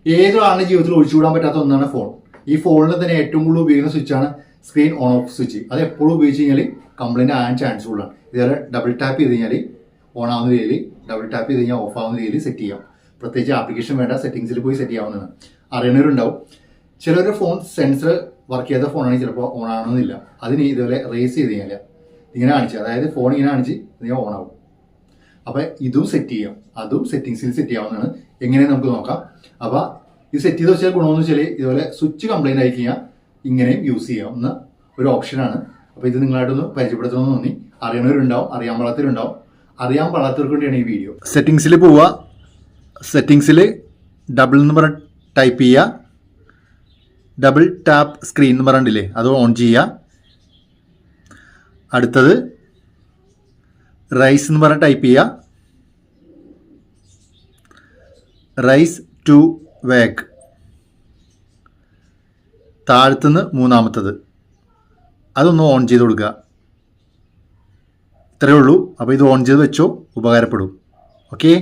ഏതൊരാളുടെ ജീവിതത്തിൽ ഒഴിച്ചുകൂടാൻ പറ്റാത്ത ഒന്നാണ് ഫോൺ. ഈ ഫോണിൽ തന്നെ ഏറ്റവും കൂടുതൽ ഉപയോഗിക്കുന്ന സ്വിച്ചാണ് സ്ക്രീൻ ഓൺ ഓഫ് സ്വിച്ച്. അത് എപ്പോഴും ഉപയോഗിച്ച് കഴിഞ്ഞാൽ കംപ്ലൈൻറ്റ് ആകാൻ ചാൻസ് കൂടുതലാണ്. ഇതുപോലെ ഡബിൾ ടാപ്പ് ചെയ്ത് കഴിഞ്ഞാൽ ഓൺ ആവുന്ന രീതിയിൽ, ഡബിൾ ടാപ്പ് ചെയ്ത് കഴിഞ്ഞാൽ ഓഫ് ആവുന്ന രീതിയിൽ സെറ്റ് ചെയ്യാം. പ്രത്യേകിച്ച് ആപ്ലിക്കേഷൻ വേണ്ട, സെറ്റിംഗ്സിൽ പോയി സെറ്റ് ചെയ്യാവുന്നതാണ്. അറിയണവരുണ്ടാവും. ചിലവരുടെ ഫോൺ സെൻസർ വർക്ക് ചെയ്യാത്ത ഫോണാണെങ്കിൽ ചിലപ്പോൾ ഓൺ ആവണമെന്നില്ല. അതിന് ഇതുപോലെ റേസ് ചെയ്ത് കഴിഞ്ഞാൽ ഇങ്ങനെ കാണിച്ച്, അതായത് ഫോൺ ഇങ്ങനെ കാണിച്ച് ഇതിനെ ഓൺ ആവും. അപ്പോൾ ഇതും സെറ്റ് ചെയ്യാം, അതും സെറ്റിംഗ്സിൽ സെറ്റ് ചെയ്യാവുന്നതാണ്. എങ്ങനെയാണ് നമുക്ക് നോക്കാം. അപ്പോൾ ഇത് സെറ്റ് ചെയ്ത് വെച്ചാൽ ഗുണമെന്ന് വെച്ചാൽ ഇതുപോലെ സ്വിച്ച് കംപ്ലൈൻറ്റ് ആയി കഴിഞ്ഞാൽ ഇങ്ങനെയും യൂസ് ചെയ്യാവുന്ന ഒരു ഓപ്ഷനാണ്. അപ്പോൾ ഇത് നിങ്ങളായിട്ടൊന്ന് പരിചയപ്പെടുത്തണമെന്ന് തോന്നി. അറിയണവരുണ്ടാവും, അറിയാൻ പാടാത്തവരുണ്ടാവും. അറിയാൻ പാടാത്തവർക്ക് വേണ്ടിയാണ് ഈ വീഡിയോ. സെറ്റിംഗ്സിൽ പോവുക. സെറ്റിംഗ്സിൽ ഡബിൾ എന്ന് പറഞ്ഞ ടൈപ്പ് ചെയ്യുക. ഡബിൾ ടാപ്പ് സ്ക്രീൻ എന്ന് പറഞ്ഞില്ലേ, അത് ഓൺ ചെയ്യുക. അടുത്തത് റൈസ് എന്ന് പറഞ്ഞ ടൈപ്പ് ചെയ്യുക. റൈസ് ടു വേക്ക്, താഴത്തുനിന്ന് മൂന്നാമത്തത്, അതൊന്ന് ഓൺ ചെയ്ത് കൊടുക്കുക. ഇത്രയേ ഉള്ളൂ. അപ്പോൾ ഇത് ഓൺ ചെയ്ത് വെച്ചോ, ഉപകാരപ്പെടും. ഓക്കെ.